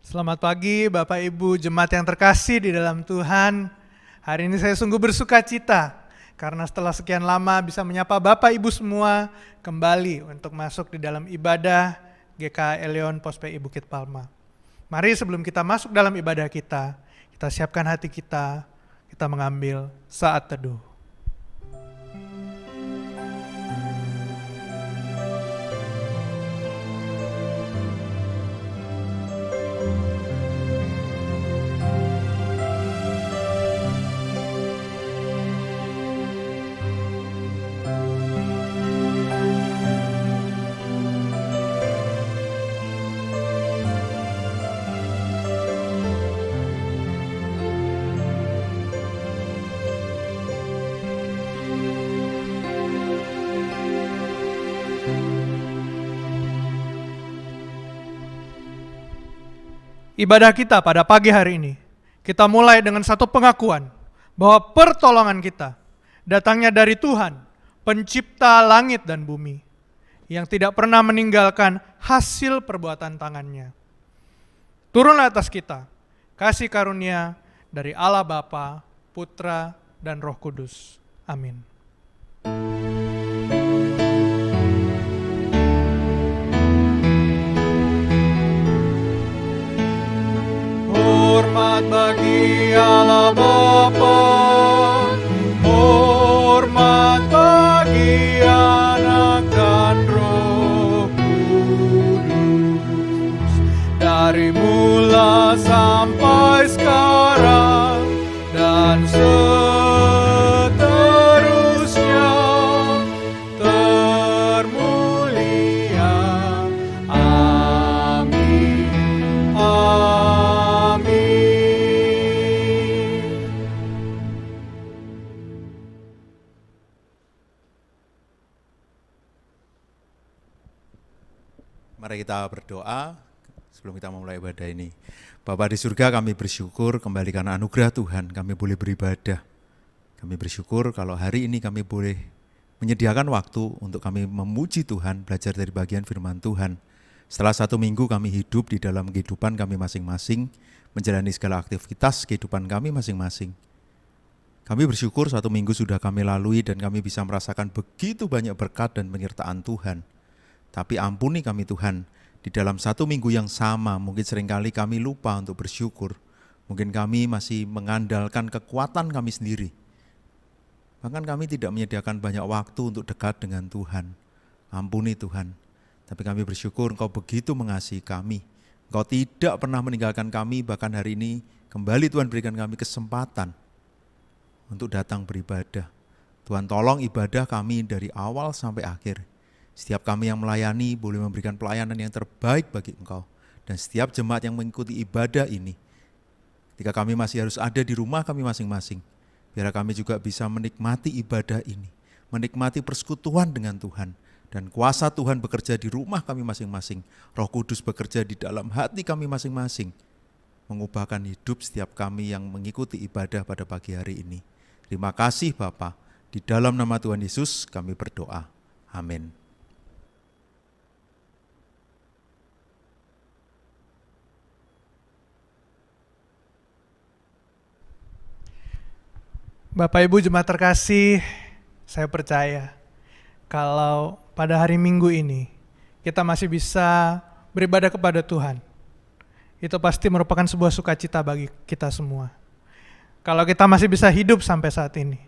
Selamat pagi Bapak Ibu jemaat yang terkasih di dalam Tuhan. Hari ini saya sungguh bersuka cita karena setelah sekian lama bisa menyapa Bapak Ibu semua kembali untuk masuk di dalam ibadah GKI Eleon Pos PI Bukit Palma. Mari sebelum kita masuk dalam ibadah kita siapkan hati kita mengambil saat teduh. Ibadah kita pada pagi hari ini, kita mulai dengan satu pengakuan bahwa pertolongan kita datangnya dari Tuhan, pencipta langit dan bumi, yang tidak pernah meninggalkan hasil perbuatan tangannya. Turunlah atas kita kasih karunia dari Allah Bapa, Putra, dan Roh Kudus. Amin. Hormat bagi Allah Bapa, hormat bagi Anak dan Roh Kudus, dari mula sampai sekarang dan seterusnya, termulia. Amin. Mari kita berdoa sebelum kita memulai ibadah ini. Bapa di surga, kami bersyukur kembali karena anugerah Tuhan kami boleh beribadah. Kami bersyukur kalau hari ini kami boleh menyediakan waktu untuk kami memuji Tuhan, belajar dari bagian firman Tuhan. Setelah 1 minggu kami hidup di dalam kehidupan kami masing-masing, menjalani segala aktivitas kehidupan kami masing-masing. Kami bersyukur 1 minggu sudah kami lalui dan kami bisa merasakan begitu banyak berkat dan penyertaan Tuhan. Tapi ampuni kami Tuhan, di dalam 1 minggu yang sama mungkin seringkali kami lupa untuk bersyukur. Mungkin kami masih mengandalkan kekuatan kami sendiri. Bahkan kami tidak menyediakan banyak waktu untuk dekat dengan Tuhan. Ampuni Tuhan, tapi kami bersyukur Engkau begitu mengasihi kami. Engkau tidak pernah meninggalkan kami, bahkan hari ini kembali Tuhan berikan kami kesempatan untuk datang beribadah. Tuhan tolong ibadah kami dari awal sampai akhir. Setiap kami yang melayani boleh memberikan pelayanan yang terbaik bagi Engkau. Dan setiap jemaat yang mengikuti ibadah ini, ketika kami masih harus ada di rumah kami masing-masing, biar kami juga bisa menikmati ibadah ini, menikmati persekutuan dengan Tuhan. Dan kuasa Tuhan bekerja di rumah kami masing-masing. Roh Kudus bekerja di dalam hati kami masing-masing, mengubahkan hidup setiap kami yang mengikuti ibadah pada pagi hari ini. Terima kasih Bapa. Di dalam nama Tuhan Yesus kami berdoa. Amin. Bapak Ibu jemaat terkasih, saya percaya kalau pada hari Minggu ini kita masih bisa beribadah kepada Tuhan, itu pasti merupakan sebuah sukacita bagi kita semua. Kalau kita masih bisa hidup sampai saat ini,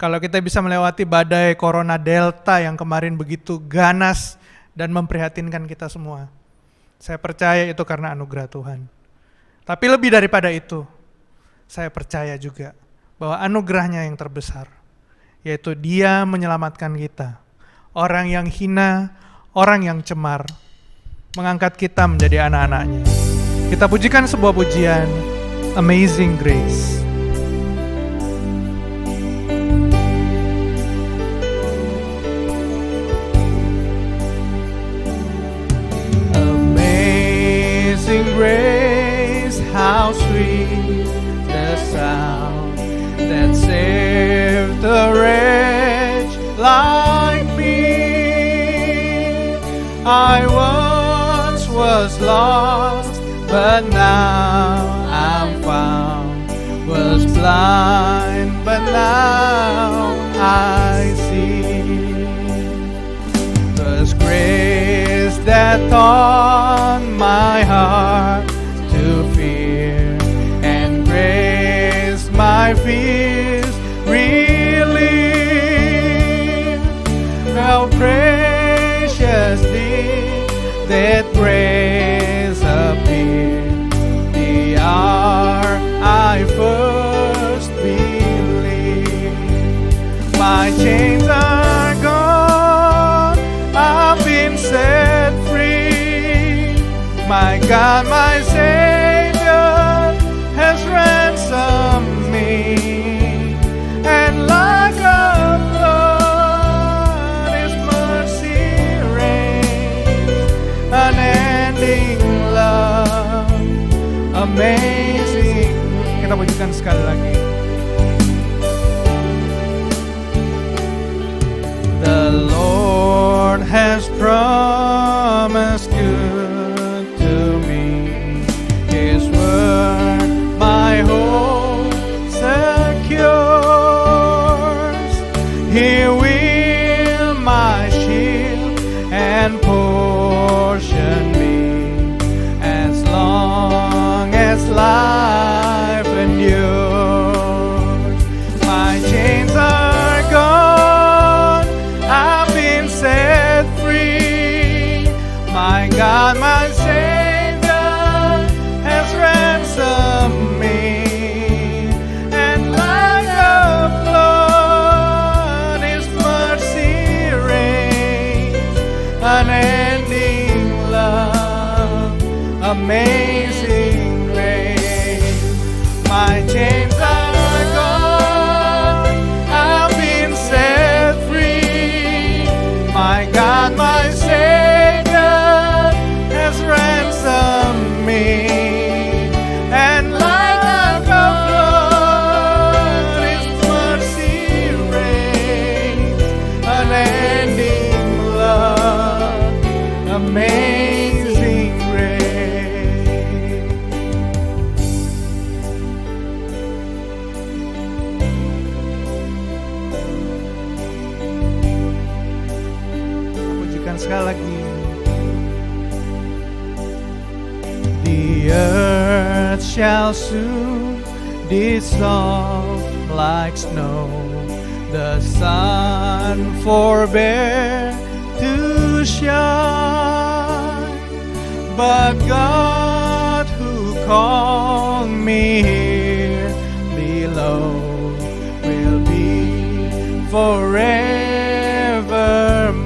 kalau kita bisa melewati badai Corona Delta yang kemarin begitu ganas dan memprihatinkan kita semua, saya percaya itu karena anugerah Tuhan. Tapi lebih daripada itu, saya percaya juga bahwa anugerahnya yang terbesar, yaitu Dia menyelamatkan kita, orang yang hina, orang yang cemar, mengangkat kita menjadi anak-anaknya. Kita pujikan sebuah pujian, Amazing Grace. Amazing grace, how sweet the sound that saved a wretch like me. I once was lost, but now I'm found. Was blind, but now I see. 'Twas grace that taught my heart to fear, and grace my fears relieve. How precious did that grace appear, the hour I first believed. My chains are gone, I've been set free. My God, my Savior has ransomed me, and like a flood His mercy reigns, unending love, amazing. Kita pujikan sekali lagi. The Lord has promised good to me. His word my hope secures. He will my shield and portion be, as long as life endures. My chains are gone, I've been set free. My God, my Savior has ransomed me, and like a flood His mercy reigns, unending love, amazing grace. My chains are gone, I've been set free. My God, my Savior has ransomed me, and like a flood His mercy reigns, unending love, amazing grace. Pujikan sekali lagi. The earth shall soon dissolve like snow, the sun forbear to shine, but God who called me here below will be forever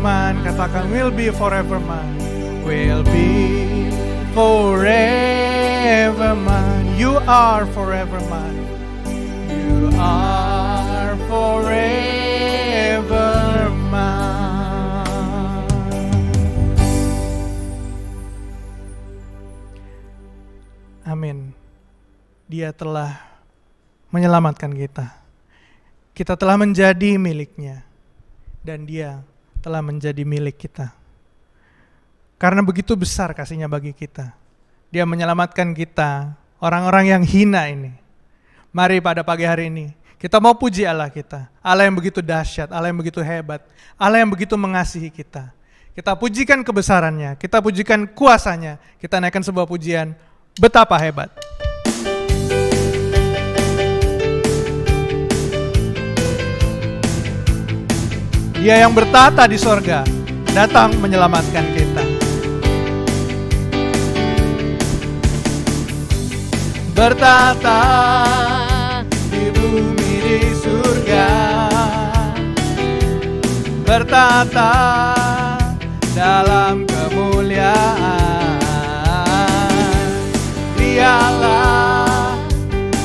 mine. Katakan, will be forever mine. Will be forever mine. You are forever mine. You are forever mine. Amin. Dia telah menyelamatkan kita. Kita telah menjadi miliknya, dan Dia telah menjadi milik kita. Karena begitu besar kasih-Nya bagi kita. Dia menyelamatkan kita, orang-orang yang hina ini. Mari pada pagi hari ini, kita mau puji Allah kita. Allah yang begitu dahsyat, Allah yang begitu hebat, Allah yang begitu mengasihi kita. Kita pujikan kebesaran-Nya, kita pujikan kuasa-Nya, kita naikkan sebuah pujian, betapa hebat. Dia yang bertata di sorga, datang menyelamatkan kita. Bertata di bumi di surga, bertata dalam kemuliaan. Dialah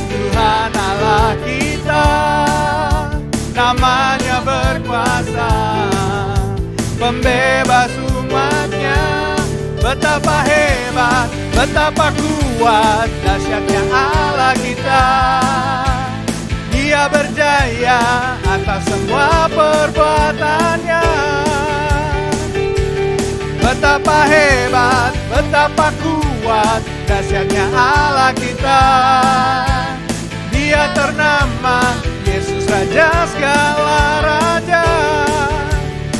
Tuhan Allah kita, namanya berkuasa, pembebas umatnya. Betapa hebat, betapa kuat, dahsyatnya Allah kita. Dia berjaya atas semua perbuatannya. Betapa hebat, betapa kuat, dahsyatnya Allah kita. Dia ternama Yesus Raja segala raja,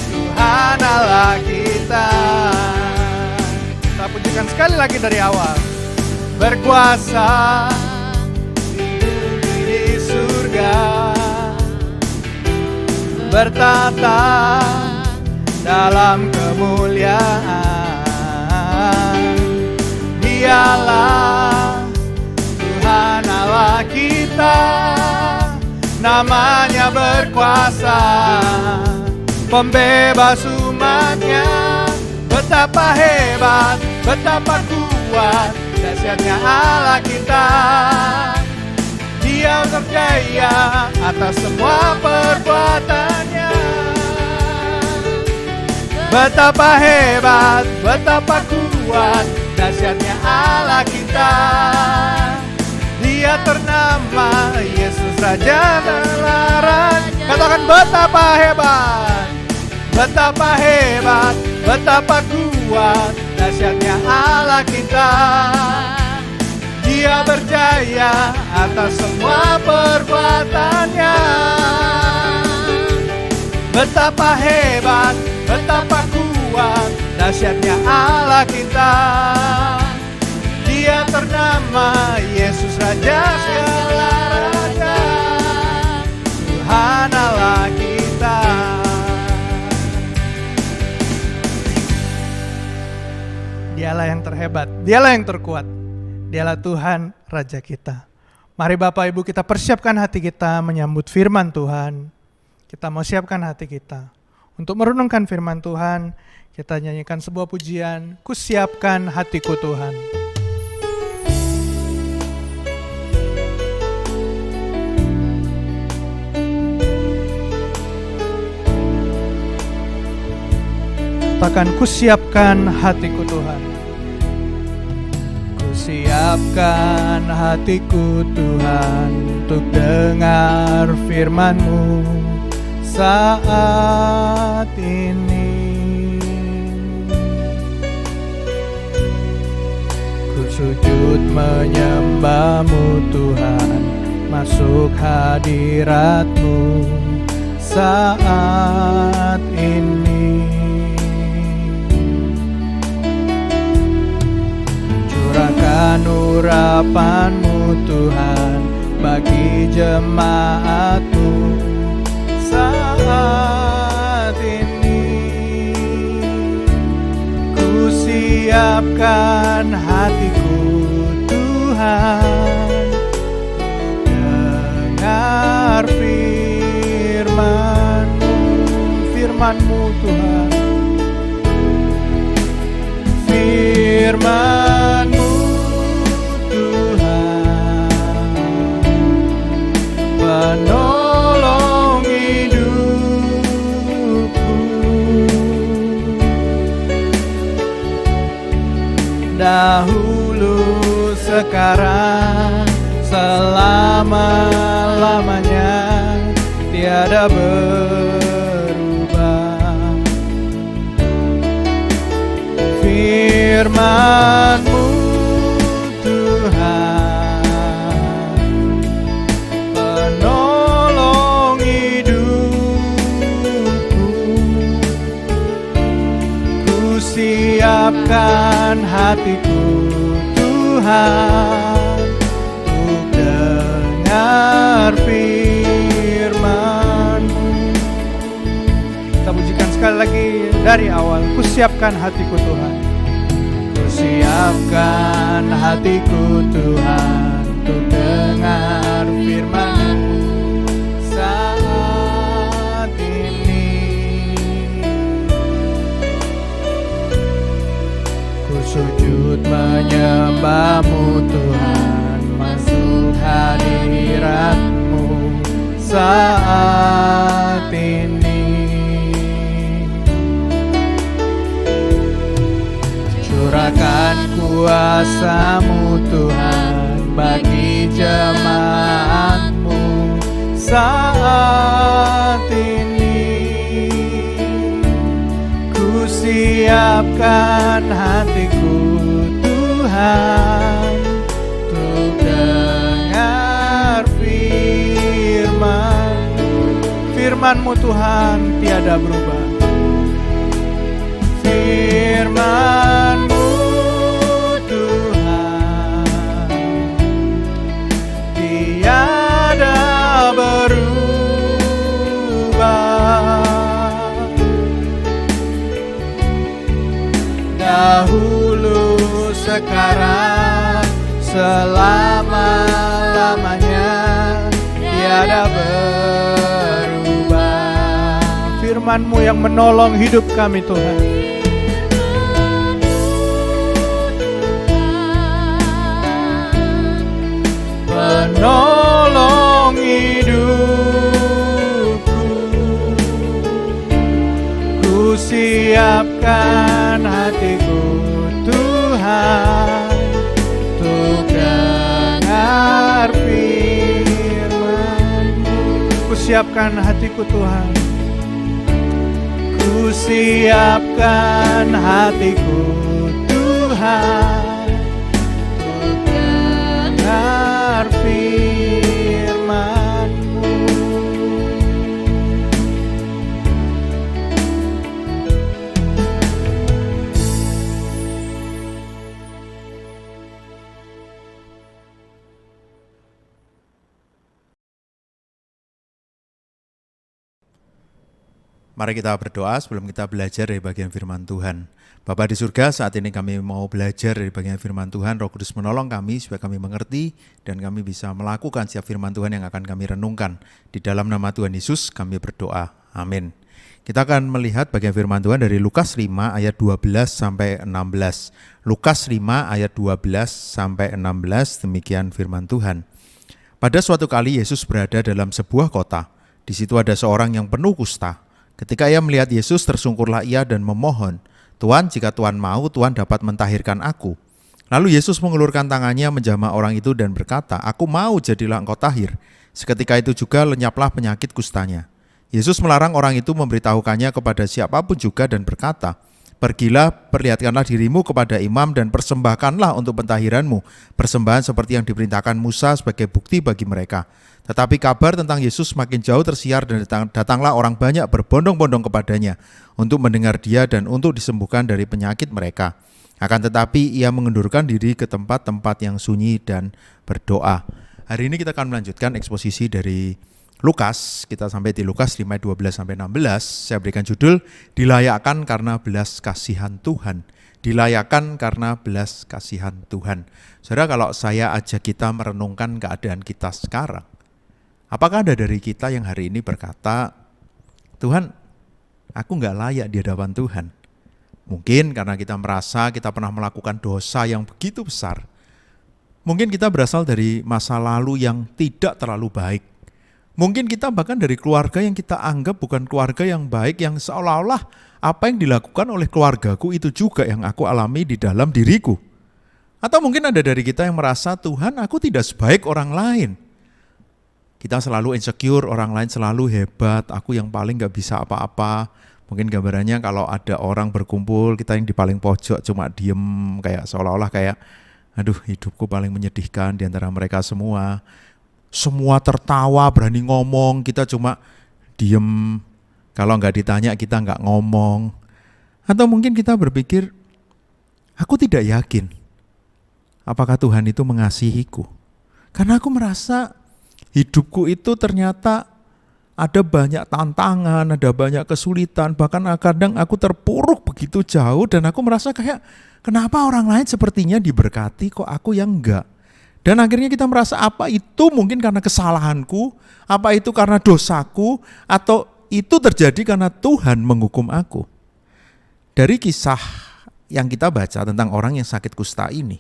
Tuhan Allah kita. Kita pujikan sekali lagi dari awal. Berkuasa di surga, bertata dalam kemuliaan. Dialah Tuhan Allah kita, namanya berkuasa, pembebas umatnya. Betapa hebat, betapa kuat, dahsyatnya Allah kita. Dia berjaya atas semua perbuatannya. Betapa hebat, betapa kuat, dahsyatnya Allah kita. Dia ternama Yesus Raja Telaran. Katakan betapa hebat, betapa hebat, betapa kuat, dahsyatnya Allah kita. Dia berjaya atas semua perbuatannya. Betapa hebat, betapa kuat, dahsyatnya Allah kita. Dia ternama Yesus Raja segala raja, Tuhan Allah kita. Dialah yang terhebat, dialah yang terkuat, dialah Tuhan Raja kita. Mari Bapak Ibu kita persiapkan hati kita menyambut firman Tuhan. Kita mau siapkan hati kita untuk merenungkan firman Tuhan. Kita nyanyikan sebuah pujian, ku siapkan hatiku Tuhan. Katakan, ku siapkan hatiku Tuhan. Ku siapkan hatiku Tuhan untuk dengar firman-Mu saat ini. Ku sujud menyembah-Mu Tuhan, masuk hadirat-Mu saat ini. Curahkan urapan-Mu Tuhan bagi jemaat-Mu saat ini. Ku siapkan hatiku Tuhan, dengar firman-Mu, firman-Mu Tuhan, firman-Mu penolong hidupku. Dahulu, sekarang, selama-lamanya tiada berubah. Firman-Mu Tuhan siapkan hatiku Tuhan untuk dengar firman-Mu. Kita pujikan sekali lagi dari awal. Ku siapkan hatiku Tuhan. Ku siapkan hatiku Tuhan untuk dengar firman-Mu saat ini. Sujud menyembah-Mu Tuhan, masuk hadirat-Mu saat ini. Curahkan kuasa-Mu Tuhan bagi jemaat-Mu saat ini. Ku siapkan hatiku Tuhan firman-Mu Tuhan tiada berubah. Firman-Mu Tuhan tiada berubah. Dahulu, sekarang, selama-lamanya tiada berubah. Firman-Mu yang menolong hidup kami Tuhan. Menolong hidupku, ku siapkan hatiku Tuhan, untuk dengar firman-Mu. Ku siapkan hatiku Tuhan, ku siapkan hatiku Tuhan, untuk dengar firman-Mu. Mari kita berdoa sebelum kita belajar dari bagian firman Tuhan. Bapa di surga, saat ini kami mau belajar dari bagian firman Tuhan. Roh Kudus menolong kami supaya kami mengerti dan kami bisa melakukan setiap firman Tuhan yang akan kami renungkan. Di dalam nama Tuhan Yesus kami berdoa. Amin. Kita akan melihat bagian firman Tuhan dari Lukas 5 ayat 12 sampai 16. Lukas 5 ayat 12 sampai 16, demikian firman Tuhan. Pada suatu kali Yesus berada dalam sebuah kota. Di situ ada seorang yang penuh kusta. Ketika ia melihat Yesus, tersungkurlah ia dan memohon, "Tuhan, jika Tuhan mau, Tuhan dapat mentahirkan aku." Lalu Yesus mengulurkan tangannya menjamah orang itu dan berkata, "Aku mau, jadilah engkau tahir." Seketika itu juga lenyaplah penyakit kustanya. Yesus melarang orang itu memberitahukannya kepada siapapun juga dan berkata, "Pergilah, perlihatkanlah dirimu kepada imam dan persembahkanlah untuk pentahiranmu persembahan seperti yang diperintahkan Musa sebagai bukti bagi mereka." Tetapi kabar tentang Yesus makin jauh tersiar dan datanglah orang banyak berbondong-bondong kepadanya untuk mendengar dia dan untuk disembuhkan dari penyakit mereka. Akan tetapi ia mengendurkan diri ke tempat-tempat yang sunyi dan berdoa. Hari ini kita akan melanjutkan eksposisi dari Lukas. Kita sampai di Lukas 5 ayat 12 sampai 16. Saya berikan judul Dilayakkan karena belas kasihan Tuhan. Dilayakkan karena belas kasihan Tuhan. Saudara, kalau saya ajak kita merenungkan keadaan kita sekarang, apakah ada dari kita yang hari ini berkata, "Tuhan, aku gak layak di hadapan Tuhan"? Mungkin karena kita merasa kita pernah melakukan dosa yang begitu besar. Mungkin kita berasal dari masa lalu yang tidak terlalu baik. Mungkin kita bahkan dari keluarga yang kita anggap bukan keluarga yang baik, yang seolah-olah apa yang dilakukan oleh keluargaku itu juga yang aku alami di dalam diriku. Atau mungkin ada dari kita yang merasa, "Tuhan, aku tidak sebaik orang lain." Kita selalu insecure, orang lain selalu hebat, aku yang paling gak bisa apa-apa. Mungkin gambarannya kalau ada orang berkumpul, kita yang di paling pojok cuma diem, kayak seolah-olah kayak, aduh hidupku paling menyedihkan di antara mereka semua. Semua tertawa, berani ngomong, kita cuma diem. Kalau gak ditanya kita gak ngomong. Atau mungkin kita berpikir, aku tidak yakin apakah Tuhan itu mengasihiku. Karena aku merasa hidupku itu ternyata ada banyak tantangan, ada banyak kesulitan, bahkan kadang aku terpuruk begitu jauh dan aku merasa kayak kenapa orang lain sepertinya diberkati kok aku yang enggak. Dan akhirnya kita merasa apa itu mungkin karena kesalahanku, apa itu karena dosaku, atau itu terjadi karena Tuhan menghukum aku. Dari kisah yang kita baca tentang orang yang sakit kusta ini,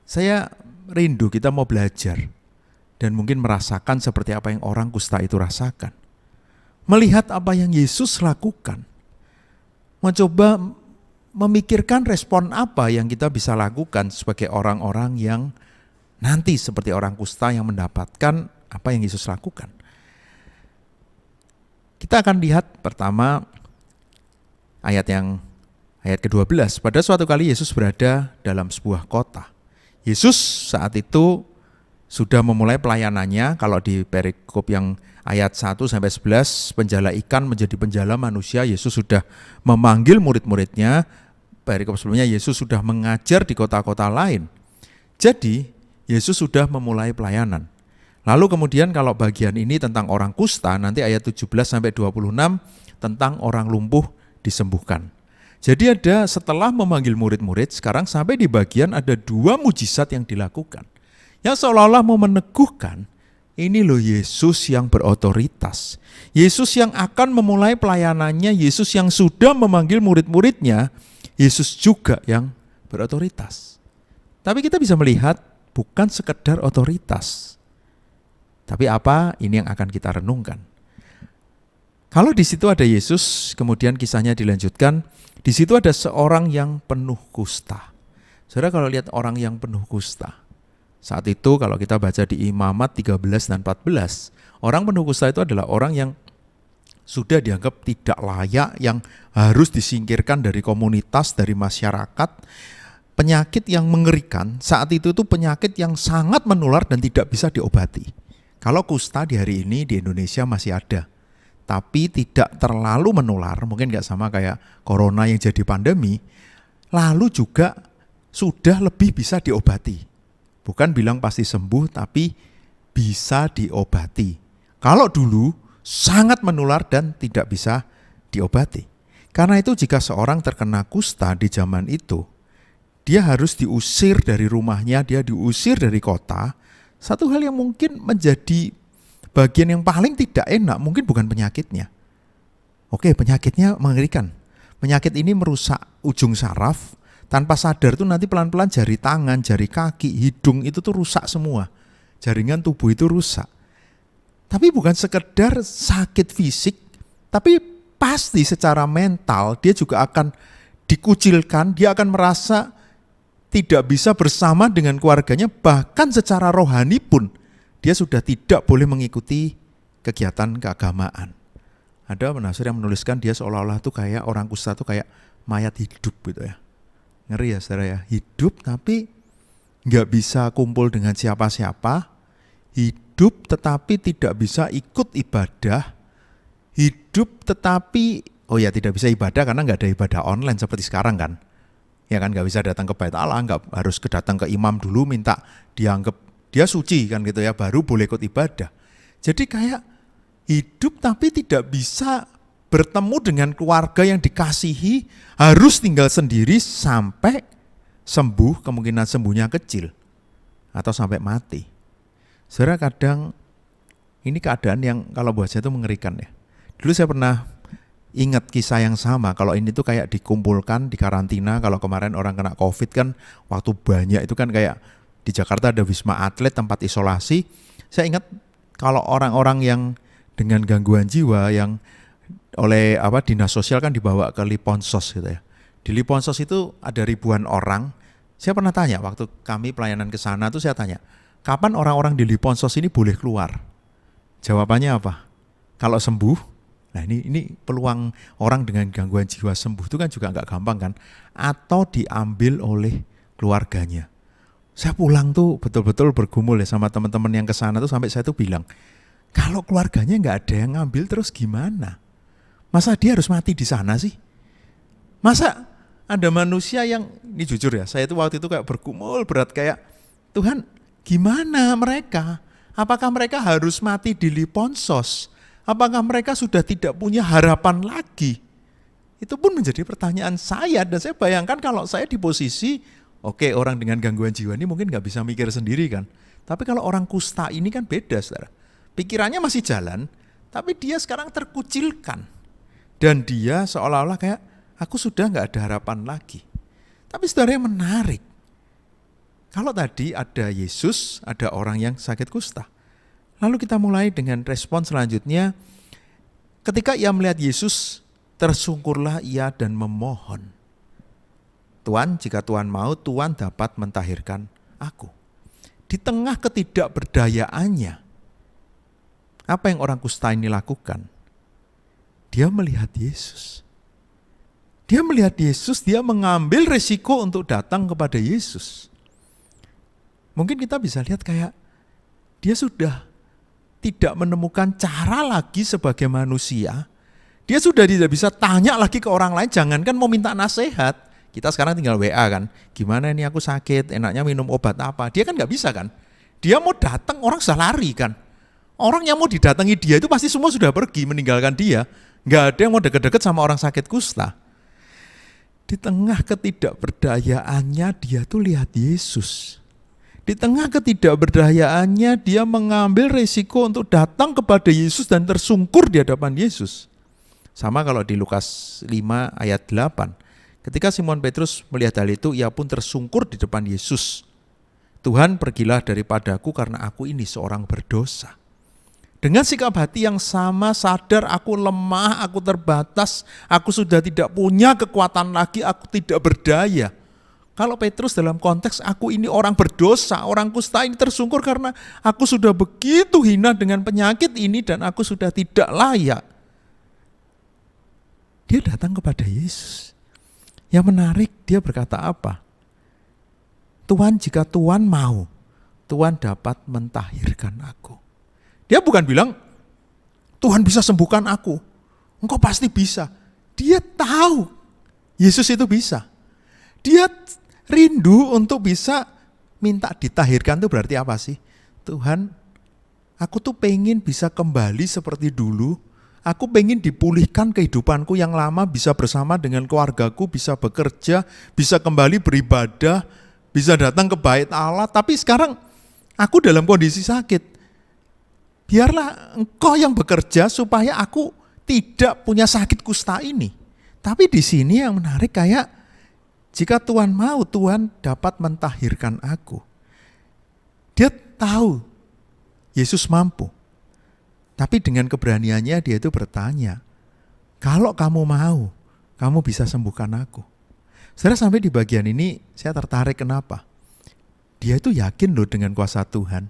saya rindu kita mau belajar dan mungkin merasakan seperti apa yang orang kusta itu rasakan. Melihat apa yang Yesus lakukan. Mencoba memikirkan respon apa yang kita bisa lakukan sebagai orang-orang yang nanti seperti orang kusta yang mendapatkan apa yang Yesus lakukan. Kita akan lihat pertama ayat ke-12. Pada suatu kali Yesus berada dalam sebuah kota. Yesus saat itu sudah memulai pelayanannya. Kalau di perikop yang ayat 1-11, penjala ikan menjadi penjala manusia, Yesus sudah memanggil murid-muridnya. Perikop sebelumnya Yesus sudah mengajar di kota-kota lain. Jadi Yesus sudah memulai pelayanan. Lalu kemudian kalau bagian ini tentang orang kusta, nanti ayat 17-26 tentang orang lumpuh disembuhkan. Jadi ada setelah memanggil murid-murid, sekarang sampai di bagian ada 2 mujizat yang dilakukan. Yang seolah-olah mau meneguhkan, ini loh Yesus yang berotoritas. Yesus yang akan memulai pelayanannya, Yesus yang sudah memanggil murid-muridnya, Yesus juga yang berotoritas. Tapi kita bisa melihat bukan sekedar otoritas. Tapi apa? Ini yang akan kita renungkan. Kalau di situ ada Yesus, kemudian kisahnya dilanjutkan, di situ ada seorang yang penuh kusta. Saudara kalau lihat orang yang penuh kusta, saat itu kalau kita baca di Imamat 13 dan 14, orang penuh kusta itu adalah orang yang sudah dianggap tidak layak, yang harus disingkirkan dari komunitas, dari masyarakat. Penyakit yang mengerikan, saat itu penyakit yang sangat menular dan tidak bisa diobati. Kalau kusta di hari ini di Indonesia masih ada, tapi tidak terlalu menular, mungkin nggak sama kayak corona yang jadi pandemi, lalu juga sudah lebih bisa diobati. Bukan bilang pasti sembuh, tapi bisa diobati. Kalau dulu sangat menular dan tidak bisa diobati. Karena itu jika seorang terkena kusta di zaman itu, dia harus diusir dari rumahnya, dia diusir dari kota. Satu hal yang mungkin menjadi bagian yang paling tidak enak, mungkin bukan penyakitnya. Oke, penyakitnya mengerikan. Penyakit ini merusak ujung saraf, tanpa sadar tuh nanti pelan-pelan jari tangan, jari kaki, hidung itu tuh rusak semua. Jaringan tubuh itu rusak. Tapi bukan sekedar sakit fisik, tapi pasti secara mental dia juga akan dikucilkan, dia akan merasa tidak bisa bersama dengan keluarganya, bahkan secara rohani pun dia sudah tidak boleh mengikuti kegiatan keagamaan. Ada penafsir yang menuliskan dia seolah-olah tuh kayak orang kusta tuh kayak mayat hidup gitu ya. Ngeri ya saudara ya, hidup tapi nggak bisa kumpul dengan siapa-siapa, hidup tetapi tidak bisa ikut ibadah, hidup tetapi tidak bisa ibadah karena nggak ada ibadah online seperti sekarang kan. Ya kan, nggak bisa datang ke Bait Allah, nggak harus datang ke imam dulu minta dianggap dia suci kan gitu ya, baru boleh ikut ibadah. Jadi kayak hidup tapi tidak bisa bertemu dengan keluarga yang dikasihi, harus tinggal sendiri sampai sembuh, kemungkinan sembuhnya kecil, atau sampai mati. Saudara kadang ini keadaan yang kalau buat saya itu mengerikan ya. Dulu saya pernah ingat kisah yang sama, kalau ini tuh kayak dikumpulkan di karantina, kalau kemarin orang kena COVID kan waktu banyak itu kan kayak di Jakarta ada Wisma Atlet tempat isolasi. Saya ingat kalau orang-orang yang dengan gangguan jiwa yang oleh dinas sosial kan dibawa ke Liponsos gitu ya. Di Liponsos itu ada ribuan orang. Saya pernah tanya waktu kami pelayanan ke sana tuh saya tanya, kapan orang-orang di Liponsos ini boleh keluar? Jawabannya apa? Kalau sembuh. Nah ini peluang orang dengan gangguan jiwa sembuh itu kan juga nggak gampang kan, atau diambil oleh keluarganya. Saya pulang tuh betul-betul bergumul ya sama teman-teman yang kesana tuh, sampai saya tuh bilang, kalau keluarganya nggak ada yang ngambil terus gimana? Masa dia harus mati di sana sih? Masa ada manusia yang, ini jujur ya, saya tuh waktu itu kayak bergumul berat kayak, Tuhan gimana mereka? Apakah mereka harus mati di Liponsos? Apakah mereka sudah tidak punya harapan lagi? Itu pun menjadi pertanyaan saya, dan saya bayangkan kalau saya di posisi, orang dengan gangguan jiwa ini mungkin nggak bisa mikir sendiri kan. Tapi kalau orang kusta ini kan beda, saudara. Pikirannya masih jalan, tapi dia sekarang terkucilkan. Dan dia seolah-olah kayak, aku sudah nggak ada harapan lagi. Tapi saudara yang menarik, kalau tadi ada Yesus, ada orang yang sakit kusta. Lalu kita mulai dengan respon selanjutnya. Ketika ia melihat Yesus, tersungkurlah ia dan memohon. Tuhan, jika Tuhan mau, Tuhan dapat mentahirkan aku. Di tengah ketidakberdayaannya, apa yang orang kusta ini lakukan? Dia melihat Yesus. Dia melihat Yesus, dia mengambil resiko untuk datang kepada Yesus. Mungkin kita bisa lihat kayak, dia sudah tidak menemukan cara lagi sebagai manusia. Dia sudah tidak bisa tanya lagi ke orang lain, jangankan mau minta nasihat. Kita sekarang tinggal WA kan, gimana ini aku sakit, enaknya minum obat apa. Dia kan gak bisa kan. Dia mau datang, orang sudah lari kan. Orang yang mau didatangi dia itu pasti semua sudah pergi meninggalkan dia. Gak ada yang mau deket-deket sama orang sakit kusta. Di tengah ketidakberdayaannya dia tuh lihat Yesus. Di tengah ketidakberdayaannya dia mengambil resiko untuk datang kepada Yesus dan tersungkur di hadapan Yesus. Sama kalau di Lukas 5 ayat 8. Ketika Simon Petrus melihat hal itu, ia pun tersungkur di depan Yesus. Tuhan, pergilah daripadaku karena aku ini seorang berdosa. Dengan sikap hati yang sama, sadar aku lemah, aku terbatas, aku sudah tidak punya kekuatan lagi, aku tidak berdaya. Kalau Petrus dalam konteks aku ini orang berdosa, orang kusta ini tersungkur karena aku sudah begitu hina dengan penyakit ini dan aku sudah tidak layak. Dia datang kepada Yesus. Yang menarik, dia berkata apa? Tuhan, jika Tuhan mau, Tuhan dapat mentahirkan aku. Dia bukan bilang, Tuhan bisa sembuhkan aku. Engkau pasti bisa. Dia tahu Yesus itu bisa. Dia rindu untuk bisa minta ditahirkan. Itu berarti apa sih? Tuhan, aku tuh pengen bisa kembali seperti dulu. Aku pengen dipulihkan kehidupanku yang lama, bisa bersama dengan keluargaku, bisa bekerja, bisa kembali beribadah, bisa datang ke bait Allah. Tapi sekarang aku dalam kondisi sakit. Biarlah engkau yang bekerja supaya aku tidak punya sakit kusta ini. Tapi di sini yang menarik kayak, jika Tuhan mau, Tuhan dapat mentahirkan aku. Dia tahu Yesus mampu. Tapi dengan keberaniannya dia itu bertanya, kalau kamu mau, kamu bisa sembuhkan aku. Setelah sampai di bagian ini, saya tertarik kenapa? Dia itu yakin loh dengan kuasa Tuhan.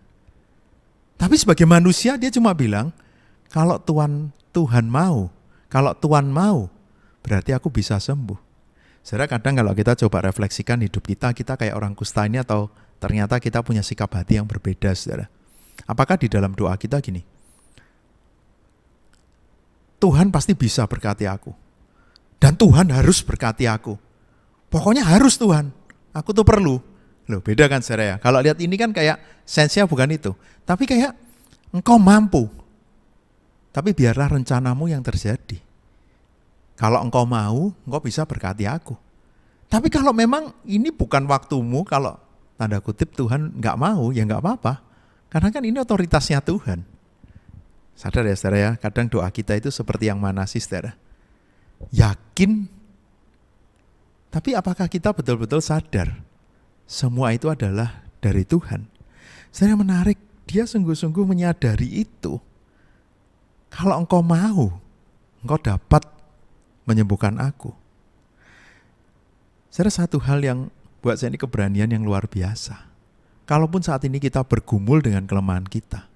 Tapi sebagai manusia dia cuma bilang, kalau Tuhan mau, kalau Tuhan mau, berarti aku bisa sembuh. Saudara, kadang kalau kita coba refleksikan hidup kita kayak orang kusta ini atau ternyata kita punya sikap hati yang berbeda, saudara. Apakah di dalam doa kita gini, Tuhan pasti bisa berkati aku. Dan Tuhan harus berkati aku. Pokoknya harus Tuhan. Aku tuh perlu. Loh, beda kan saudara ya. Kalau lihat ini kan kayak sense-nya bukan itu. Tapi kayak engkau mampu. Tapi biarlah rencanamu yang terjadi. Kalau engkau mau, engkau bisa berkati aku. Tapi kalau memang ini bukan waktumu, kalau tanda kutip Tuhan nggak mau, ya nggak apa-apa. Karena kan ini otoritasnya Tuhan. Sadar ya saudara ya, kadang doa kita itu seperti yang mana sih saudara? Yakin, tapi apakah kita betul-betul sadar semua itu adalah dari Tuhan? Saudara, menarik, dia sungguh-sungguh menyadari itu. Kalau engkau mau, engkau dapat menyembuhkan aku. Saudara, satu hal yang buat saya ini keberanian yang luar biasa. Kalaupun saat ini kita bergumul dengan kelemahan kita,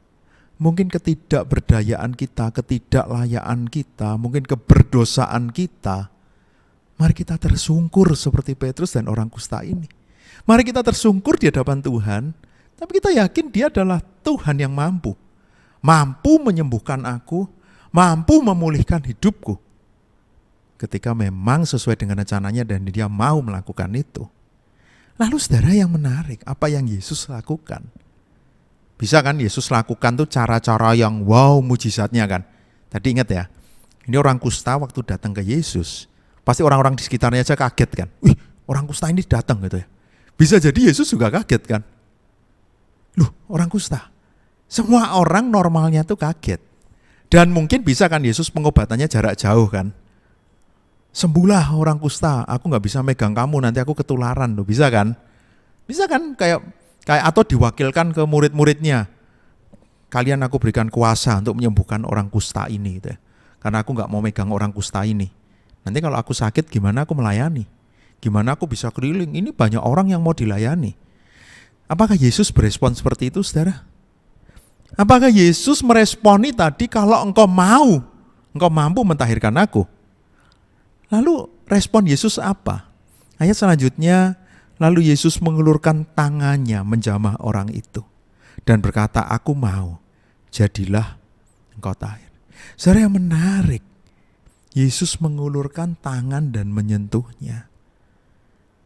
mungkin ketidakberdayaan kita, ketidaklayaan kita, mungkin keberdosaan kita. Mari kita tersungkur seperti Petrus dan orang kusta ini. Mari kita tersungkur di hadapan Tuhan, tapi kita yakin dia adalah Tuhan yang mampu. Mampu menyembuhkan aku, mampu memulihkan hidupku. Ketika memang sesuai dengan rencananya dan dia mau melakukan itu. Lalu saudara, yang menarik, apa yang Yesus lakukan? Bisa kan Yesus lakukan tuh cara-cara yang wow, mujizatnya kan. Tadi ingat ya, ini orang kusta waktu datang ke Yesus, pasti orang-orang di sekitarnya aja kaget kan. Wih, orang kusta ini datang gitu ya. Bisa jadi Yesus juga kaget kan. Loh, orang kusta. Semua orang normalnya tuh kaget. Dan mungkin bisa kan Yesus pengobatannya jarak jauh kan. Sembuhlah orang kusta, aku gak bisa megang kamu, nanti aku ketularan loh. Bisa kan? Bisa kan kayak atau diwakilkan ke murid-muridnya. Kalian aku berikan kuasa untuk menyembuhkan orang kusta ini gitu ya. Karena aku gak mau megang orang kusta ini. Nanti kalau aku sakit gimana aku melayani? Gimana aku bisa keliling? Ini banyak orang yang mau dilayani. Apakah Yesus berespon seperti itu saudara? Apakah Yesus meresponi tadi kalau engkau mau, engkau mampu mentahirkan aku? Lalu respon Yesus apa? Ayat selanjutnya, lalu Yesus mengulurkan tangannya menjamah orang itu. dan berkata, aku mau, jadilah engkau tahir. Saudara, yang menarik, Yesus mengulurkan tangan dan menyentuhnya.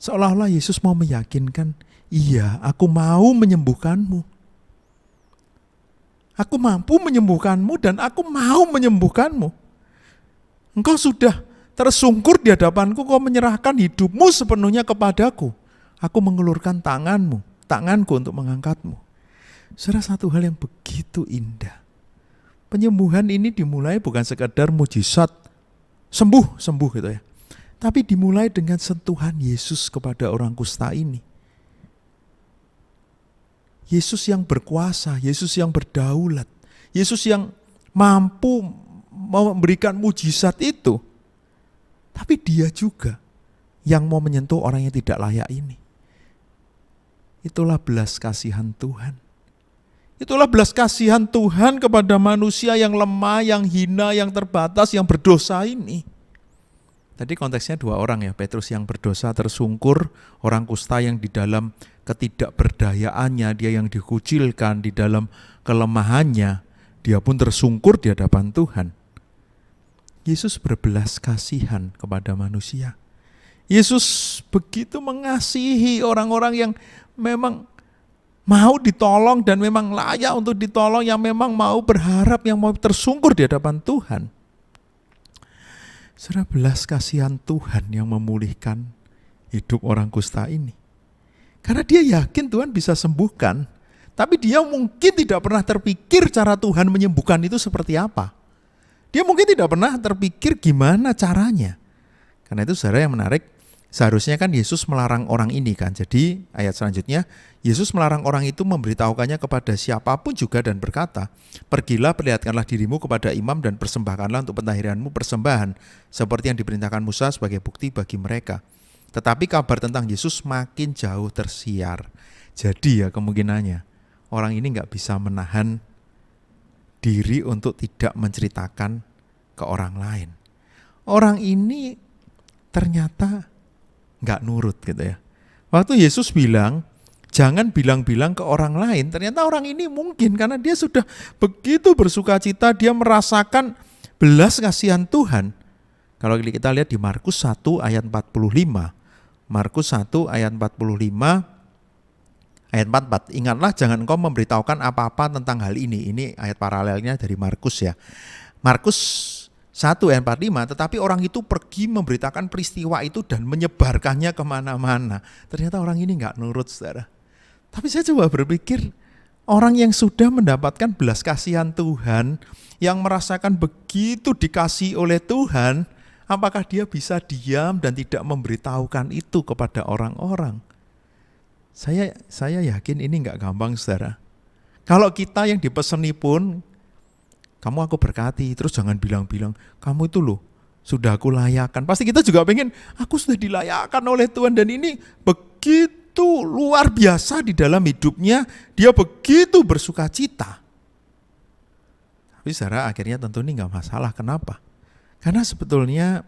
Seolah-olah Yesus mau meyakinkan, iya, aku mau menyembuhkanmu. Aku mampu menyembuhkanmu dan aku mau menyembuhkanmu. Engkau sudah tersungkur di hadapanku, kau menyerahkan hidupmu sepenuhnya kepadaku. Aku mengulurkan tanganku untuk mengangkatmu. Saudara, satu hal yang begitu indah. Penyembuhan ini dimulai bukan sekedar mujizat, sembuh gitu ya. Tapi dimulai dengan sentuhan Yesus kepada orang kusta ini. Yesus yang berkuasa, Yesus yang berdaulat, Yesus yang mampu memberikan mujizat itu. Tapi dia juga yang mau menyentuh orang yang tidak layak ini. Itulah belas kasihan Tuhan. Itulah belas kasihan Tuhan kepada manusia yang lemah, yang hina, yang terbatas, yang berdosa ini. Tadi konteksnya dua orang ya, Petrus yang berdosa tersungkur, orang kusta yang di dalam ketidakberdayaannya, dia yang dikucilkan di dalam kelemahannya, dia pun tersungkur di hadapan Tuhan. Yesus berbelas kasihan kepada manusia. Yesus begitu mengasihi orang-orang yang memang mau ditolong dan memang layak untuk ditolong, yang memang mau berharap, yang mau tersungkur di hadapan Tuhan. Saudara, belas kasihan Tuhan yang memulihkan hidup orang kusta ini. Karena dia yakin Tuhan bisa sembuhkan, tapi dia mungkin tidak pernah terpikir cara Tuhan menyembuhkan itu seperti apa. Dia mungkin tidak pernah terpikir gimana caranya. Karena itu saudara, yang menarik, seharusnya kan Yesus melarang orang ini kan. Jadi ayat selanjutnya, Yesus melarang orang itu memberitahukannya kepada siapapun juga dan berkata, pergilah, perlihatkanlah dirimu kepada imam dan persembahkanlah untuk pentahiranmu persembahan, seperti yang diperintahkan Musa sebagai bukti bagi mereka. Tetapi kabar tentang Yesus makin jauh tersiar. Jadi ya kemungkinannya, orang ini gak bisa menahan diri untuk tidak menceritakan ke orang lain. Orang ini ternyata gak nurut gitu ya. Waktu Yesus bilang, jangan bilang-bilang ke orang lain, ternyata orang ini mungkin karena dia sudah begitu bersuka cita, dia merasakan belas kasihan Tuhan. Kalau kita lihat di Markus 1 ayat 45, Markus 1 ayat 45, ayat 44, ingatlah jangan engkau memberitahukan apa-apa tentang hal ini. Ini ayat paralelnya dari Markus ya. Markus 1 ayat 45, tetapi orang itu pergi memberitakan peristiwa itu dan menyebarkannya kemana-mana. Ternyata orang ini gak nurut, saudara. Tapi saya coba berpikir, orang yang sudah mendapatkan belas kasihan Tuhan, yang merasakan begitu dikasihi oleh Tuhan, apakah dia bisa diam dan tidak memberitahukan itu kepada orang-orang? Saya yakin ini gak gampang, saudara. Kalau kita yang dipeseni pun, kamu aku berkati, terus jangan bilang-bilang, kamu itu loh, sudah aku layakkan. Pasti kita juga pengen, aku sudah dilayakkan oleh Tuhan, dan ini begitu luar biasa di dalam hidupnya, dia begitu bersuka cita. Tapi saudara, akhirnya tentu ini gak masalah. Kenapa? Karena sebetulnya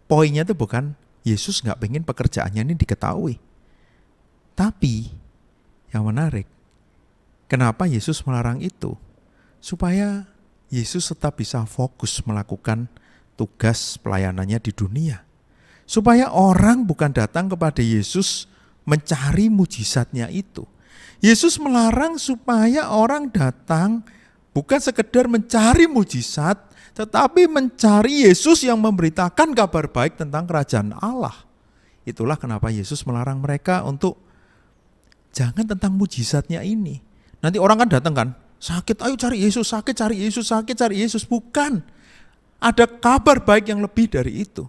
poinnya itu bukan Yesus gak pengen pekerjaannya ini diketahui. Tapi yang menarik, kenapa Yesus melarang itu? Supaya Yesus tetap bisa fokus melakukan tugas pelayanannya di dunia. Supaya orang bukan datang kepada Yesus mencari mujizatnya itu. Yesus melarang supaya orang datang bukan sekedar mencari mujizat, tetapi mencari Yesus yang memberitakan kabar baik tentang kerajaan Allah. Itulah kenapa Yesus melarang mereka untuk jangan tentang mujizatnya ini. Nanti orang kan datang kan, sakit, ayo cari Yesus, sakit cari Yesus, sakit cari Yesus. Bukan. Ada kabar baik yang lebih dari itu.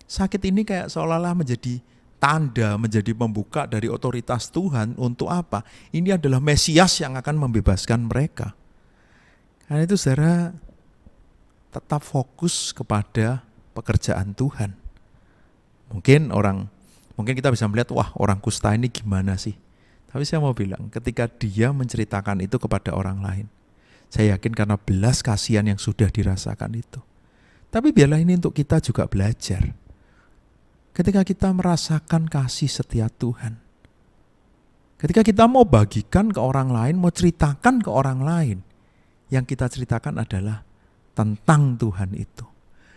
Sakit ini kayak seolah-olah menjadi tanda, menjadi pembuka dari otoritas Tuhan untuk apa? Ini adalah Mesias yang akan membebaskan mereka. Karena itu saudara, tetap fokus kepada pekerjaan Tuhan. Mungkin kita bisa melihat, wah orang kusta ini gimana sih? Tapi saya mau bilang, ketika dia menceritakan itu kepada orang lain, saya yakin karena belas kasihan yang sudah dirasakan itu. Tapi biarlah ini untuk kita juga belajar. Ketika kita merasakan kasih setia Tuhan, Ketika kita mau bagikan ke orang lain, mau ceritakan ke orang lain, yang kita ceritakan adalah tentang Tuhan itu.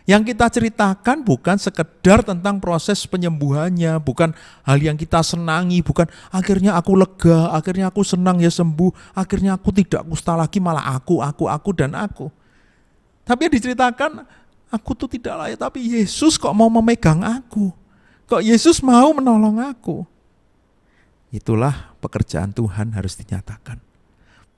Yang kita ceritakan bukan sekedar tentang proses penyembuhannya, bukan hal yang kita senangi, bukan akhirnya aku lega, akhirnya aku senang ya sembuh, akhirnya aku tidak kusta lagi, malah aku, dan aku. Tapi yang diceritakan, aku tuh tidak layak, tapi Yesus kok mau memegang aku, kok Yesus mau menolong aku. Itulah pekerjaan Tuhan harus dinyatakan.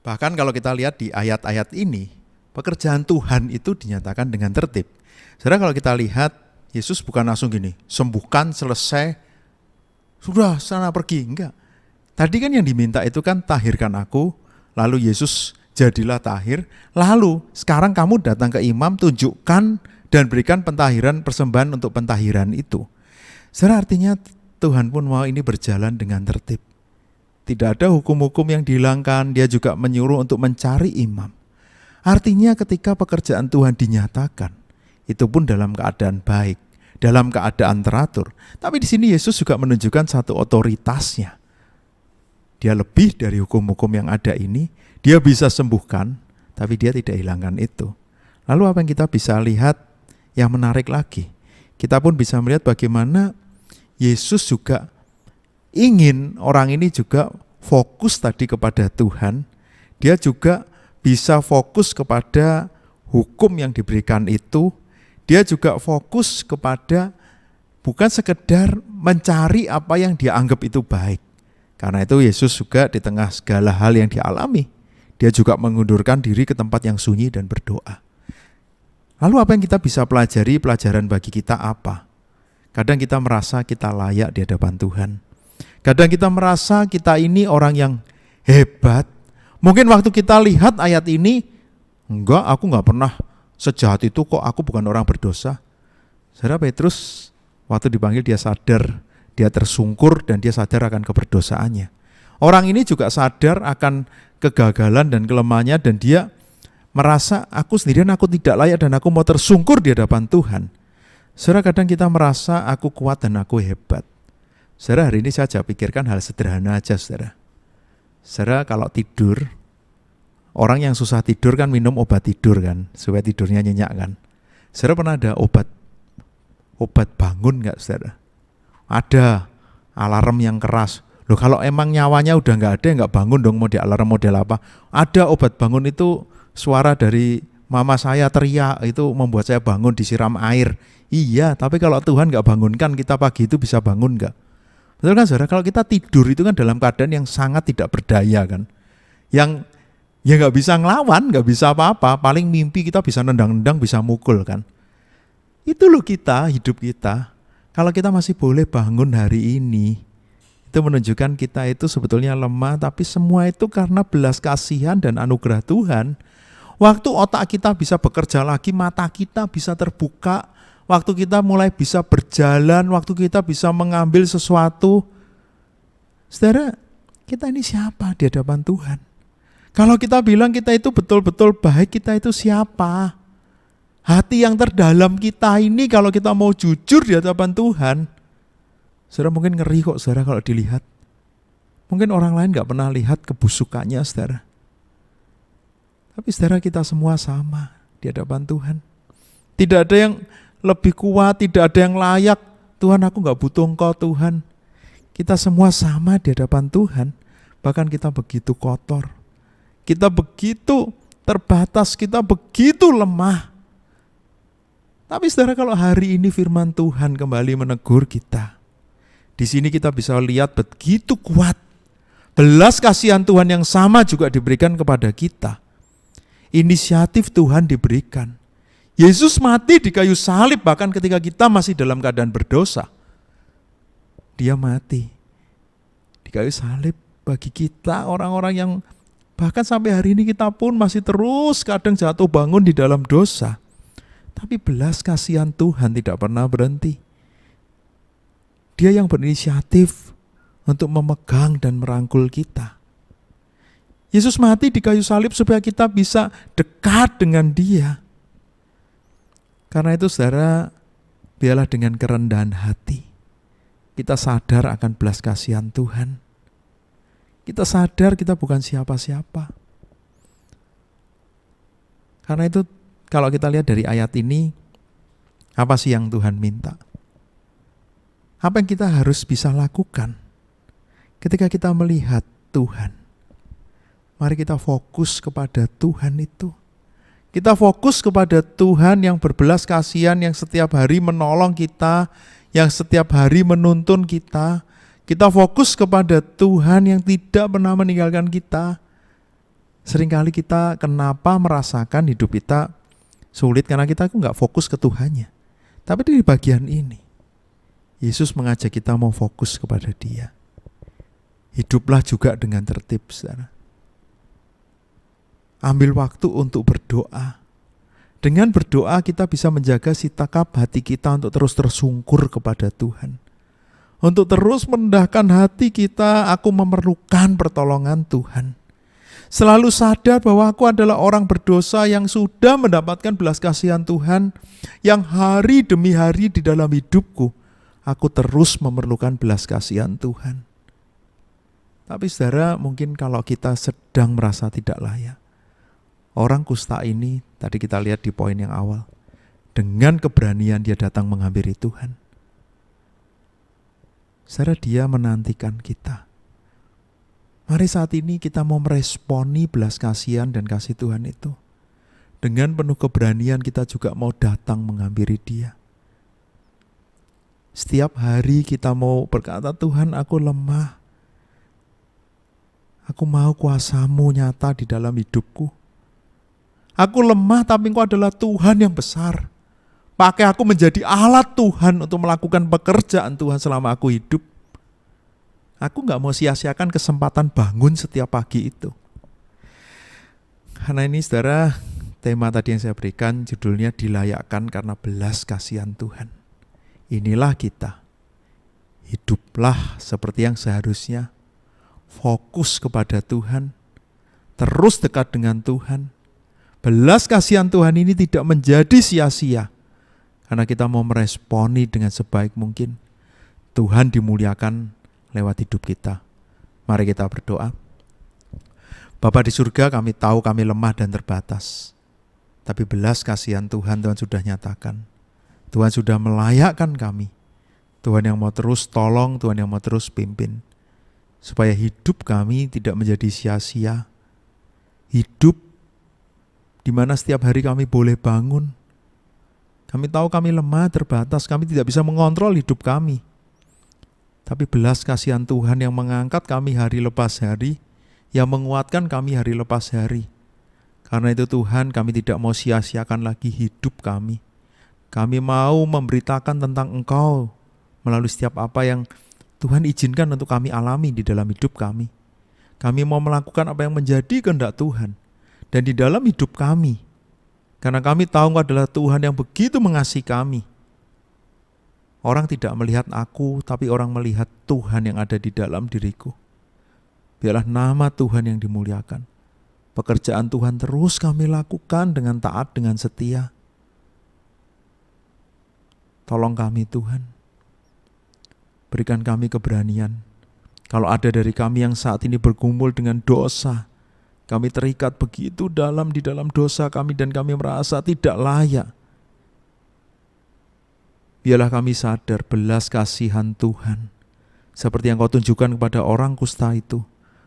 Bahkan kalau kita lihat di ayat-ayat ini, pekerjaan Tuhan itu dinyatakan dengan tertib. Saudara, kalau kita lihat, Yesus bukan langsung gini, sembuhkan, selesai, sudah sana pergi, enggak. Tadi kan yang diminta itu kan tahirkan aku, lalu Yesus jadilah tahir, lalu sekarang kamu datang ke imam, tunjukkan dan berikan pentahiran, persembahan untuk pentahiran itu. Saudara, artinya Tuhan pun mau ini berjalan dengan tertib. Tidak ada hukum-hukum yang dihilangkan, dia juga menyuruh untuk mencari imam. Artinya ketika pekerjaan Tuhan dinyatakan, itu pun dalam keadaan baik, dalam keadaan teratur. Tapi di sini Yesus juga menunjukkan satu otoritasnya. Dia lebih dari hukum-hukum yang ada ini, dia bisa sembuhkan, tapi dia tidak hilangkan itu. Lalu apa yang kita bisa lihat yang menarik lagi? Kita pun bisa melihat bagaimana Yesus juga ingin orang ini juga fokus tadi kepada Tuhan. Dia juga bisa fokus kepada hukum yang diberikan itu. Dia juga fokus kepada bukan sekedar mencari apa yang dia anggap itu baik. Karena itu Yesus juga di tengah segala hal yang dialami, dia juga mengundurkan diri ke tempat yang sunyi dan berdoa. Lalu apa yang kita bisa pelajari, pelajaran bagi kita apa? Kadang kita merasa kita layak di hadapan Tuhan. Kadang kita merasa kita ini orang yang hebat. Mungkin waktu kita lihat ayat ini, enggak, aku enggak pernah sejahat itu kok, aku bukan orang berdosa. Saudara, Petrus waktu dipanggil dia sadar, dia tersungkur dan dia sadar akan keberdosaannya. Orang ini juga sadar akan kegagalan dan kelemahannya dan dia merasa aku sendirian, aku tidak layak dan aku mau tersungkur di hadapan Tuhan. Saudara, kadang kita merasa aku kuat dan aku hebat. Saudara, hari ini saya pikirkan hal sederhana aja, saudara. Saudara, kalau tidur, orang yang susah tidur kan minum obat tidur kan, supaya tidurnya nyenyak kan. Saudara, pernah ada obat bangun nggak, saudara? Ada alarm yang keras. Loh, kalau emang nyawanya udah nggak ada, nggak bangun dong, mau di alarm model apa? Ada obat bangun itu, suara dari mama saya teriak, itu membuat saya bangun, disiram air. Iya, tapi kalau Tuhan nggak bangunkan, kita pagi itu bisa bangun nggak? Betul kan, saudara? Kalau kita tidur itu kan dalam keadaan yang sangat tidak berdaya kan, yang ya nggak bisa ngelawan, nggak bisa apa-apa, paling mimpi kita bisa nendang-nendang, bisa mukul kan. Itu loh kita, hidup kita. Kalau kita masih boleh bangun hari ini, itu menunjukkan kita itu sebetulnya lemah, tapi semua itu karena belas kasihan dan anugerah Tuhan. Waktu otak kita bisa bekerja lagi, mata kita bisa terbuka, waktu kita mulai bisa berjalan, waktu kita bisa mengambil sesuatu. Saudara, kita ini siapa di hadapan Tuhan? Kalau kita bilang kita itu betul-betul baik, kita itu siapa? Hati yang terdalam kita ini kalau kita mau jujur di hadapan Tuhan, saudara, mungkin ngeri kok, saudara, kalau dilihat. Mungkin orang lain gak pernah lihat kebusukannya, saudara. Tapi saudara, kita semua sama di hadapan Tuhan. Tidak ada yang lebih kuat, tidak ada yang layak. Tuhan, aku gak butuh Engkau, Tuhan. Kita semua sama di hadapan Tuhan. Bahkan kita begitu kotor. Kita begitu terbatas, kita begitu lemah. Tapi saudara, kalau hari ini firman Tuhan kembali menegur kita, di sini kita bisa lihat begitu kuat belas kasihan Tuhan yang sama juga diberikan kepada kita. Inisiatif Tuhan diberikan. Yesus mati di kayu salib bahkan ketika kita masih dalam keadaan berdosa. Dia mati di kayu salib bagi kita, orang-orang yang bahkan sampai hari ini kita pun masih terus kadang jatuh bangun di dalam dosa. Tapi belas kasihan Tuhan tidak pernah berhenti. Dia yang berinisiatif untuk memegang dan merangkul kita. Yesus mati di kayu salib supaya kita bisa dekat dengan Dia. Karena itu saudara, biarlah dengan kerendahan hati kita sadar akan belas kasihan Tuhan. Kita sadar kita bukan siapa-siapa. Karena itu kalau kita lihat dari ayat ini, apa sih yang Tuhan minta? Apa yang kita harus bisa lakukan ketika kita melihat Tuhan? Mari kita fokus kepada Tuhan itu. Kita fokus kepada Tuhan yang berbelas kasihan, yang setiap hari menolong kita, yang setiap hari menuntun kita. Kita fokus kepada Tuhan yang tidak pernah meninggalkan kita. Seringkali kita kenapa merasakan hidup kita sulit karena kita nggak fokus ke Tuhannya. Tapi di bagian ini, Yesus mengajak kita mau fokus kepada Dia. Hiduplah juga dengan tertib, saudara. Ambil waktu untuk berdoa. Dengan berdoa kita bisa menjaga sikap hati kita untuk terus tersungkur kepada Tuhan. Untuk terus merendahkan hati kita, aku memerlukan pertolongan Tuhan. Selalu sadar bahwa aku adalah orang berdosa yang sudah mendapatkan belas kasihan Tuhan, yang hari demi hari di dalam hidupku, aku terus memerlukan belas kasihan Tuhan. Tapi saudara, mungkin kalau kita sedang merasa tidak layak, orang kusta ini, tadi kita lihat di poin yang awal, dengan keberanian dia datang menghampiri Tuhan. Saudara, dia menantikan kita. Mari saat ini kita mau meresponi belas kasihan dan kasih Tuhan itu. Dengan penuh keberanian kita juga mau datang menghampiri Dia. Setiap hari kita mau berkata, Tuhan, aku lemah. Aku mau kuasa-Mu nyata di dalam hidupku. Aku lemah tapi Engkau adalah Tuhan yang besar. Pakai aku menjadi alat Tuhan untuk melakukan pekerjaan Tuhan selama aku hidup. Aku gak mau sia-siakan kesempatan bangun setiap pagi itu. Karena ini saudara, tema tadi yang saya berikan judulnya dilayakkan karena belas kasihan Tuhan. Inilah kita. Hiduplah seperti yang seharusnya. Fokus kepada Tuhan. Terus dekat dengan Tuhan. Belas kasihan Tuhan ini tidak menjadi sia-sia. Karena kita mau meresponi dengan sebaik mungkin. Tuhan dimuliakan lewat hidup kita. Mari kita berdoa. Bapa di surga, kami tahu kami lemah dan terbatas. Tapi belas kasihan Tuhan sudah nyatakan. Tuhan sudah melayakkan kami. Tuhan yang mau terus tolong, Tuhan yang mau terus pimpin. Supaya hidup kami tidak menjadi sia-sia. Hidup di mana setiap hari kami boleh bangun. Kami tahu kami lemah, terbatas, kami tidak bisa mengontrol hidup kami. Tapi belas kasihan Tuhan yang mengangkat kami hari lepas hari, yang menguatkan kami hari lepas hari. Karena itu Tuhan, kami tidak mau sia-siakan lagi hidup kami. Kami mau memberitakan tentang Engkau melalui setiap apa yang Tuhan izinkan untuk kami alami di dalam hidup kami. Kami mau melakukan apa yang menjadi kehendak Tuhan. Dan di dalam hidup kami, karena kami tahu Engkau adalah Tuhan yang begitu mengasihi kami. Orang tidak melihat aku, tapi orang melihat Tuhan yang ada di dalam diriku. Biarlah nama Tuhan yang dimuliakan. Pekerjaan Tuhan terus kami lakukan dengan taat, dengan setia. Tolong kami Tuhan. Berikan kami keberanian. Kalau ada dari kami yang saat ini bergumul dengan dosa, kami terikat begitu dalam di dalam dosa kami dan kami merasa tidak layak. Biarlah kami sadar belas kasihan Tuhan. Seperti yang Kau tunjukkan kepada orang kusta itu.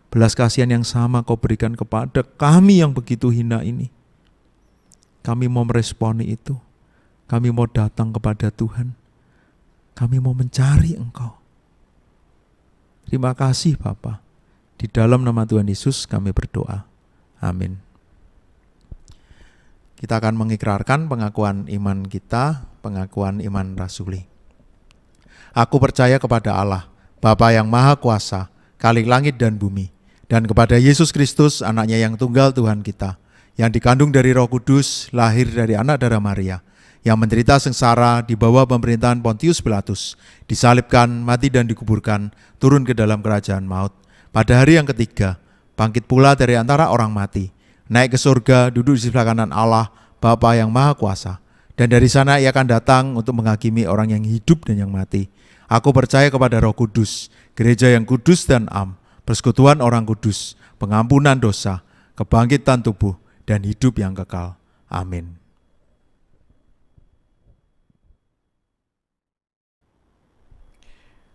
Belas kasihan yang sama Kau berikan kepada kami yang begitu hina ini. Kami mau meresponi itu. Kami mau datang kepada Tuhan. Kami mau mencari Engkau. Terima kasih Bapa. Di dalam nama Tuhan Yesus kami berdoa. Amin. Kita akan mengikrarkan pengakuan iman kita, pengakuan iman rasuli. Aku percaya kepada Allah, Bapa yang Maha Kuasa, Khalik langit dan bumi, dan kepada Yesus Kristus, anaknya yang tunggal Tuhan kita, yang dikandung dari Roh Kudus, lahir dari anak darah Maria, yang menderita sengsara di bawah pemerintahan Pontius Pilatus, disalibkan, mati dan dikuburkan, turun ke dalam kerajaan maut. Pada hari yang ketiga, bangkit pula dari antara orang mati, naik ke surga, duduk di sebelah kanan Allah, Bapa yang Maha Kuasa. Dan dari sana Ia akan datang untuk menghakimi orang yang hidup dan yang mati. Aku percaya kepada Roh Kudus, gereja yang kudus dan am, persekutuan orang kudus, pengampunan dosa, kebangkitan tubuh, dan hidup yang kekal. Amin.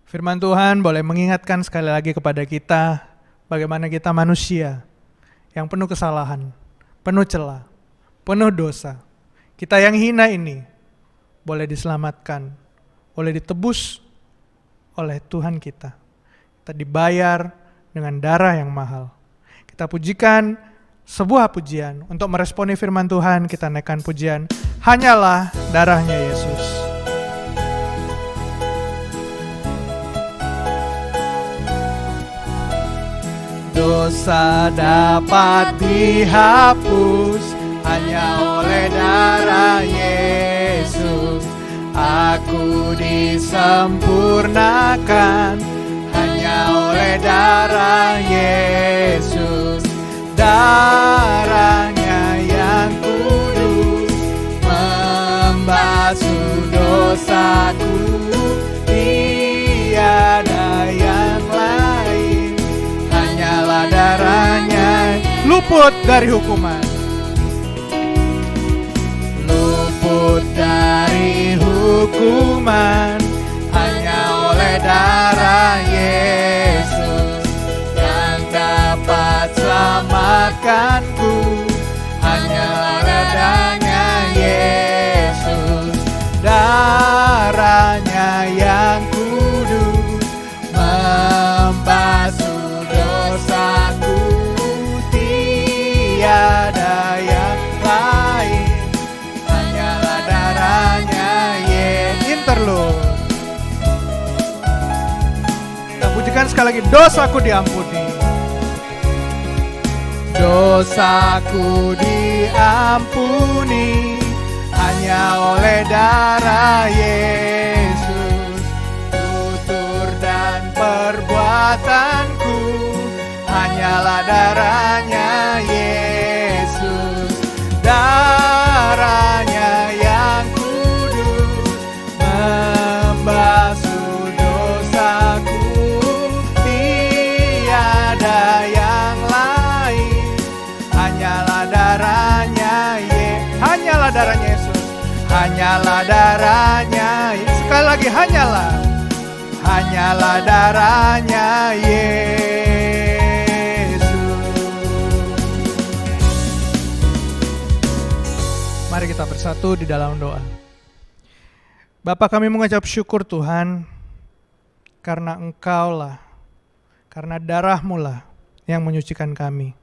Firman Tuhan boleh mengingatkan sekali lagi kepada kita bagaimana kita manusia yang penuh kesalahan, penuh celah, penuh dosa. Kita yang hina ini boleh diselamatkan, boleh ditebus oleh Tuhan kita. Kita dibayar dengan darah yang mahal. Kita pujikan sebuah pujian. Untuk meresponi firman Tuhan, kita naikkan pujian, hanyalah darahnya Yesus. Dosa dapat dihapus hanya oleh darah Yesus. Aku disempurnakan hanya oleh darah Yesus. Darahnya yang kudus membasuh dosaku. Tiada yang lain, hanyalah darahnya. Luput dari hukuman, luput dari hukuman hanya oleh darah Yesus. Yang dapat selamatkanku hanyalah darahnya Yesus. Darahnya yang kudus membasuh dosaku. Tiada yang lain, hanyalah darahnya Yesus. Interlude. Kita pujikan sekali lagi, dosaku diampuni. Dosaku diampuni hanya oleh darah Yesus. Tutur dan perbuatanku hanyalah darahnya Yesus. Darahnya yang kudus membasuh dosaku. Tiada yang lain, hanyalah darahnya hanyalah darahnya Yesus. Hanyalah darahnya. Sekali lagi, hanyalah darahnya Yesus. Mari kita bersatu di dalam doa. Bapa, kami mengucap syukur Tuhan, karena Engkau-lah, karena darah-Mu lah yang menyucikan kami.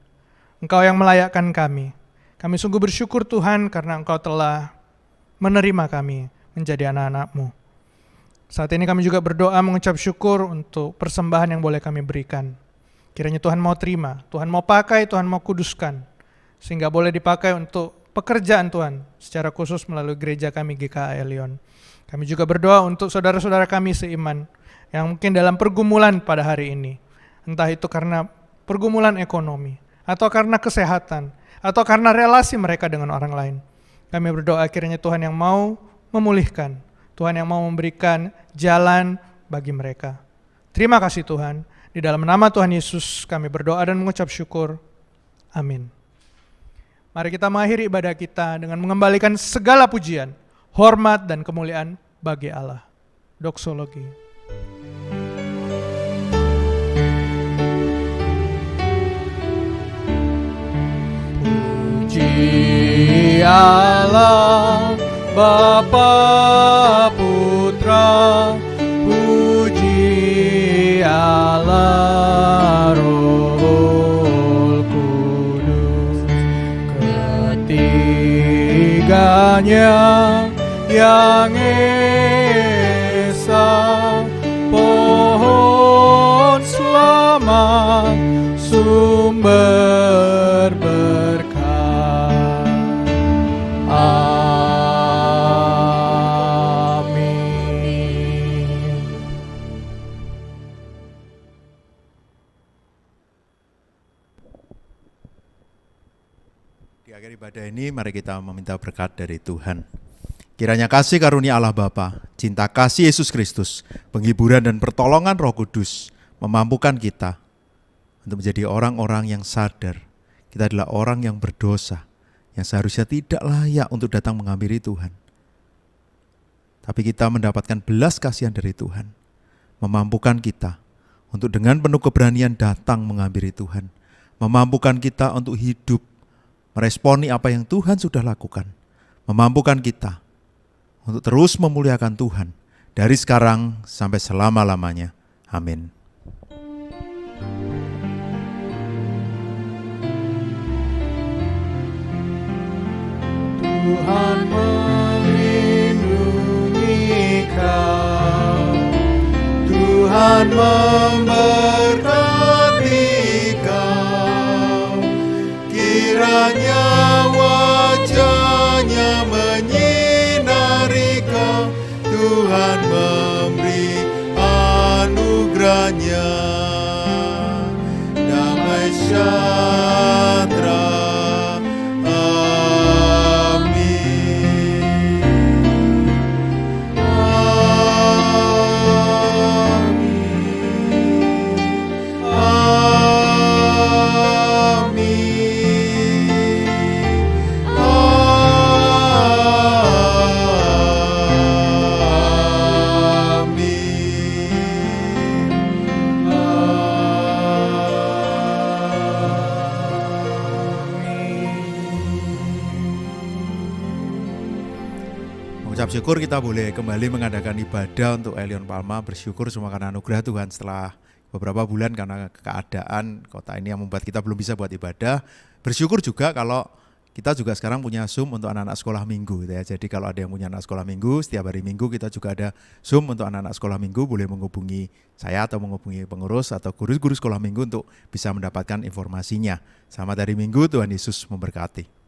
Engkau yang melayakkan kami. Kami sungguh bersyukur Tuhan karena Engkau telah menerima kami menjadi anak-anak-Mu. Saat ini kami juga berdoa mengucap syukur untuk persembahan yang boleh kami berikan. Kiranya Tuhan mau terima, Tuhan mau pakai, Tuhan mau kuduskan, sehingga boleh dipakai untuk pekerjaan Tuhan, secara khusus melalui gereja kami GKA Elion. Kami juga berdoa untuk saudara-saudara kami seiman, yang mungkin dalam pergumulan pada hari ini. Entah itu karena pergumulan ekonomi, atau karena kesehatan, atau karena relasi mereka dengan orang lain. Kami berdoa kiranya Tuhan yang mau memulihkan, Tuhan yang mau memberikan jalan bagi mereka. Terima kasih Tuhan. Di dalam nama Tuhan Yesus kami berdoa dan mengucap syukur. Amin. Mari kita mengakhiri ibadah kita dengan mengembalikan segala pujian, hormat dan kemuliaan bagi Allah. Doksologi. Puji Allah, Bapa Putra, puji Allah Roh Kudus. Ketiganya yang esa, pohon selamat, sumber berkah. Di akhir ibadah ini mari kita meminta berkat dari Tuhan. Kiranya kasih karunia Allah Bapa, cinta kasih Yesus Kristus, penghiburan dan pertolongan Roh Kudus memampukan kita untuk menjadi orang-orang yang sadar kita adalah orang yang berdosa, yang seharusnya tidak layak untuk datang menghampiri Tuhan. Tapi kita mendapatkan belas kasihan dari Tuhan, memampukan kita untuk dengan penuh keberanian datang menghampiri Tuhan, memampukan kita untuk hidup, meresponi apa yang Tuhan sudah lakukan, memampukan kita untuk terus memuliakan Tuhan dari sekarang sampai selama-lamanya. Amin. Tuhan melindungi kau, Tuhan memberkati kau, kiranya wajah-Nya menyinari kau, Tuhan memberi anugerah-Nya, damai sejahtera. Mengucap syukur kita boleh kembali mengadakan ibadah untuk Elion Palma, bersyukur semua karena anugerah Tuhan setelah beberapa bulan karena keadaan kota ini yang membuat kita belum bisa buat ibadah. Bersyukur juga kalau kita juga sekarang punya Zoom untuk anak-anak sekolah minggu gitu ya. Jadi kalau ada yang punya anak sekolah minggu, setiap hari Minggu kita juga ada Zoom untuk anak-anak sekolah minggu, boleh menghubungi saya atau menghubungi pengurus atau guru-guru sekolah minggu untuk bisa mendapatkan informasinya. Selamat hari Minggu, Tuhan Yesus memberkati.